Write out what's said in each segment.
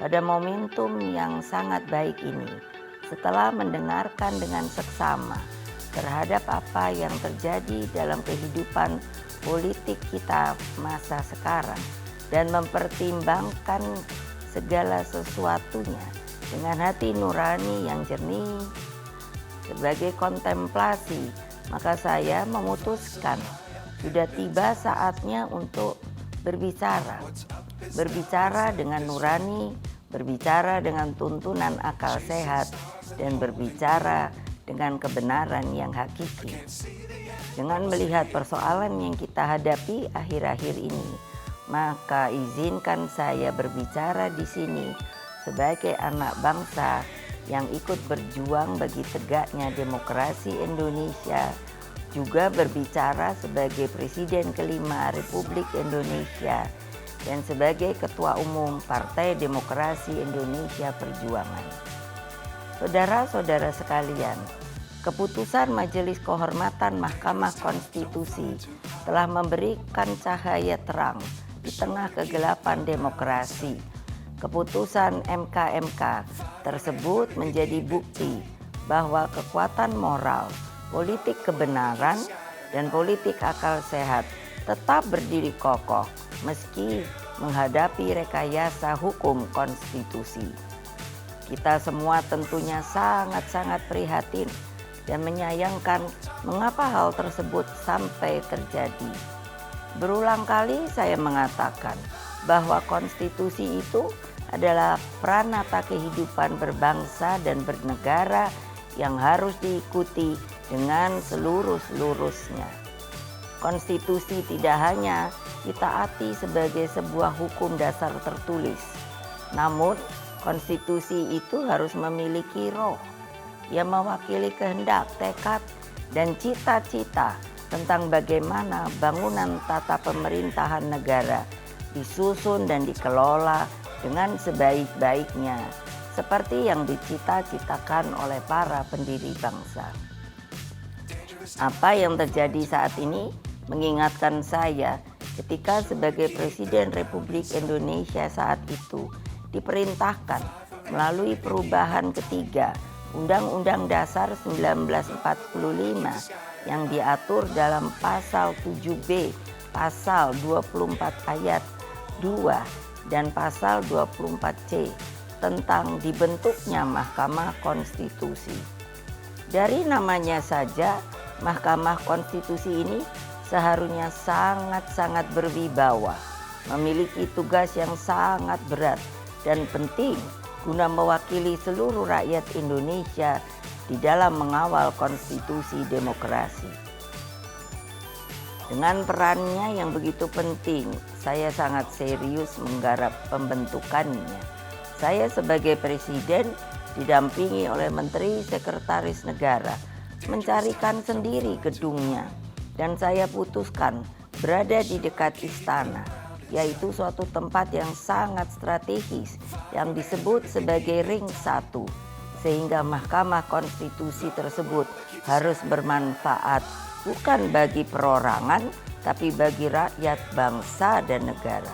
Pada momentum yang sangat baik ini, setelah mendengarkan dengan seksama terhadap apa yang terjadi dalam kehidupan politik kita masa sekarang dan mempertimbangkan segala sesuatunya dengan hati nurani yang jernih sebagai kontemplasi, maka saya memutuskan sudah tiba saatnya untuk berbicara dengan nurani, berbicara dengan tuntunan akal sehat, dan berbicara dengan kebenaran yang hakiki. Dengan melihat persoalan yang kita hadapi akhir-akhir ini, maka izinkan saya berbicara di sini sebagai anak bangsa yang ikut berjuang bagi tegaknya demokrasi Indonesia, juga berbicara sebagai Presiden kelima Republik Indonesia dan sebagai Ketua Umum Partai Demokrasi Indonesia Perjuangan. Saudara-saudara sekalian, keputusan Majelis Kehormatan Mahkamah Konstitusi telah memberikan cahaya terang di tengah kegelapan demokrasi. Keputusan MK tersebut menjadi bukti bahwa kekuatan moral, politik kebenaran, dan politik akal sehat tetap berdiri kokoh meski menghadapi rekayasa hukum konstitusi. Kita semua tentunya sangat-sangat prihatin dan menyayangkan mengapa hal tersebut sampai terjadi. Berulang kali saya mengatakan bahwa konstitusi itu adalah pranata kehidupan berbangsa dan bernegara yang harus diikuti dengan seluruh-seluruhnya. Konstitusi tidak hanya ditaati sebagai sebuah hukum dasar tertulis, namun konstitusi itu harus memiliki roh yang mewakili kehendak, tekad, dan cita-cita tentang bagaimana bangunan tata pemerintahan negara disusun dan dikelola dengan sebaik-baiknya, seperti yang dicita-citakan oleh para pendiri bangsa. Apa yang terjadi saat ini mengingatkan saya ketika sebagai Presiden Republik Indonesia saat itu diperintahkan melalui perubahan ketiga Undang-Undang Dasar 1945 yang diatur dalam pasal 7B, pasal 24 ayat 2 dan pasal 24C tentang dibentuknya Mahkamah Konstitusi. Dari namanya saja, Mahkamah Konstitusi ini seharusnya sangat-sangat berwibawa, memiliki tugas yang sangat berat dan penting guna mewakili seluruh rakyat Indonesia di dalam mengawal konstitusi demokrasi. Dengan perannya yang begitu penting, saya sangat serius menggarap pembentukannya. Saya sebagai Presiden didampingi oleh Menteri Sekretaris Negara mencarikan sendiri gedungnya, dan saya putuskan berada di dekat istana, yaitu suatu tempat yang sangat strategis yang disebut sebagai Ring 1, sehingga Mahkamah Konstitusi tersebut harus bermanfaat bukan bagi perorangan, tapi bagi rakyat, bangsa, dan negara.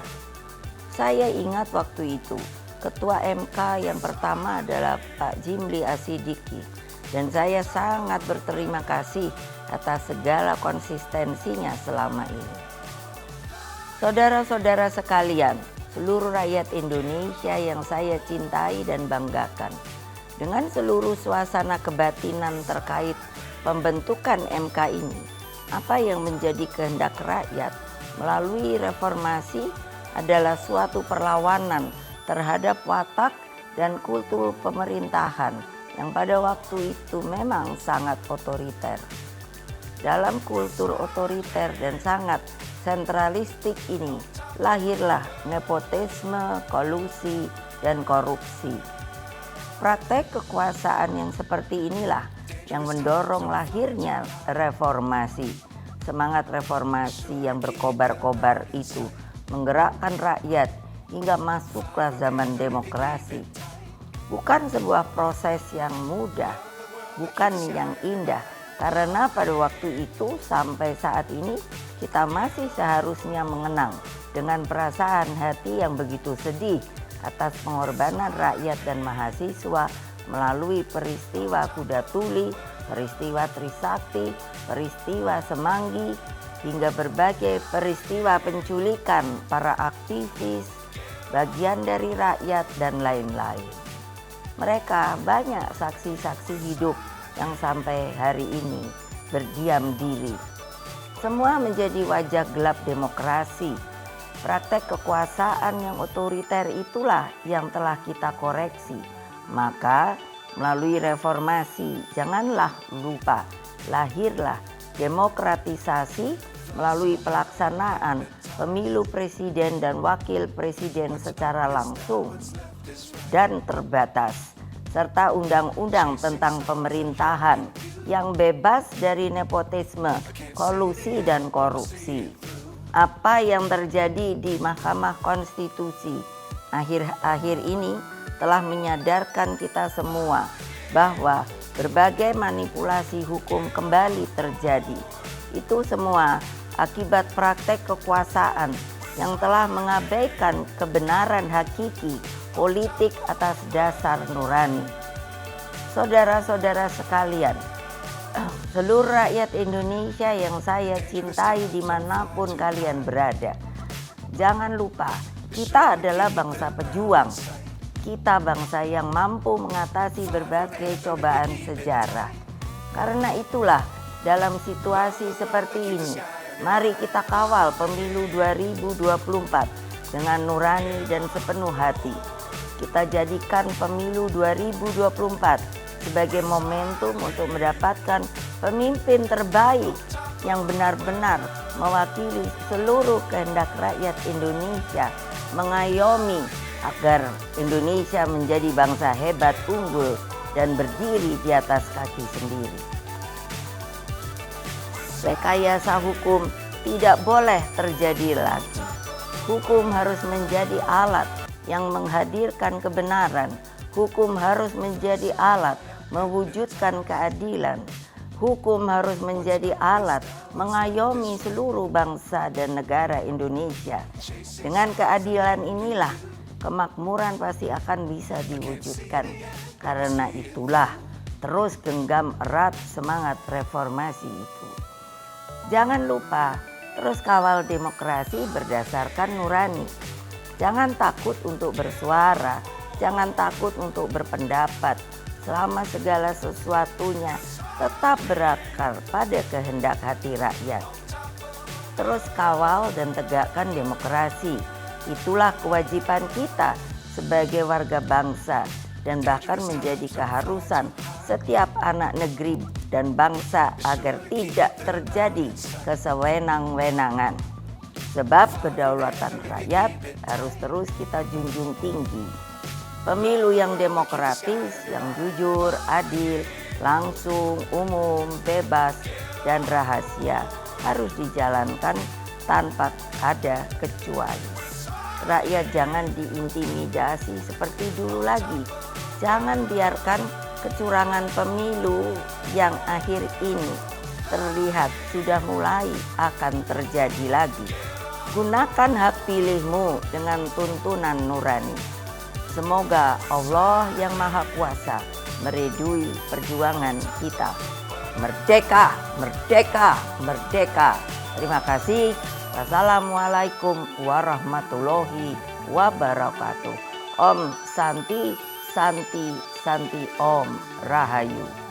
Saya ingat waktu itu, Ketua MK yang pertama adalah Pak Jimli Asidiki, dan saya sangat berterima kasih atas segala konsistensinya selama ini. Saudara-saudara sekalian, seluruh rakyat Indonesia yang saya cintai dan banggakan, dengan seluruh suasana kebatinan terkait pembentukan MK ini, apa yang menjadi kehendak rakyat melalui reformasi adalah suatu perlawanan terhadap watak dan kultur pemerintahan yang pada waktu itu memang sangat otoriter. Dalam kultur otoriter dan sangat sentralistik ini lahirlah nepotisme, kolusi, dan korupsi. Praktek kekuasaan yang seperti inilah yang mendorong lahirnya reformasi. Semangat reformasi yang berkobar-kobar itu menggerakkan rakyat hingga masuklah zaman demokrasi. Bukan sebuah proses yang mudah, bukan yang indah, karena pada waktu itu sampai saat ini kita masih seharusnya mengenang dengan perasaan hati yang begitu sedih atas pengorbanan rakyat dan mahasiswa melalui peristiwa Kuda Tuli, peristiwa Trisakti, peristiwa Semanggi, hingga berbagai peristiwa penculikan para aktivis, bagian dari rakyat, dan lain-lain. Mereka banyak saksi-saksi hidup yang sampai hari ini berdiam diri. Semua menjadi wajah gelap demokrasi. Praktek kekuasaan yang otoriter itulah yang telah kita koreksi. Maka melalui reformasi janganlah lupa, lahirlah demokratisasi melalui pelaksanaan pemilu presiden dan wakil presiden secara langsung dan terbatas, serta undang-undang tentang pemerintahan yang bebas dari nepotisme, kolusi, dan korupsi. Apa yang terjadi di Mahkamah Konstitusi akhir-akhir ini telah menyadarkan kita semua bahwa berbagai manipulasi hukum kembali terjadi. Itu semua akibat praktek kekuasaan yang telah mengabaikan kebenaran hakiki politik atas dasar nurani. Saudara-saudara sekalian, seluruh rakyat Indonesia yang saya cintai dimanapun kalian berada, jangan lupa kita adalah bangsa pejuang. Kita bangsa yang mampu mengatasi berbagai cobaan sejarah. Karena itulah dalam situasi seperti ini, mari kita kawal pemilu 2024 dengan nurani dan sepenuh hati. Kita jadikan pemilu 2024 sebagai momentum untuk mendapatkan pemimpin terbaik yang benar-benar mewakili seluruh kehendak rakyat Indonesia, mengayomi agar Indonesia menjadi bangsa hebat, unggul, dan berdiri di atas kaki sendiri. Rekayasa hukum tidak boleh terjadi lagi. Hukum harus menjadi alat yang menghadirkan kebenaran. Hukum harus menjadi alat mewujudkan keadilan. Hukum harus menjadi alat mengayomi seluruh bangsa dan negara Indonesia. Dengan keadilan inilah kemakmuran pasti akan bisa diwujudkan. Karena itulah terus genggam erat semangat reformasi itu. Jangan lupa terus kawal demokrasi berdasarkan nurani. Jangan takut untuk bersuara, jangan takut untuk berpendapat. Selama segala sesuatunya tetap berakar pada kehendak hati rakyat. Terus kawal dan tegakkan demokrasi. Itulah kewajiban kita sebagai warga bangsa dan bahkan menjadi keharusan setiap anak negeri dan bangsa agar tidak terjadi kesewenang-wenangan. Sebab kedaulatan rakyat harus terus kita junjung tinggi. Pemilu yang demokratis, yang jujur, adil, langsung, umum, bebas, dan rahasia harus dijalankan tanpa ada kecuali. Rakyat jangan diintimidasi seperti dulu lagi. Jangan biarkan kecurangan pemilu yang akhir ini terlihat sudah mulai akan terjadi lagi. Gunakan hak pilihmu dengan tuntunan nurani. Semoga Allah yang Maha Kuasa meridui perjuangan kita. Merdeka, merdeka, merdeka. Terima kasih. Wassalamualaikum warahmatullahi wabarakatuh. Om Santi, Santi, Santi, Om Rahayu.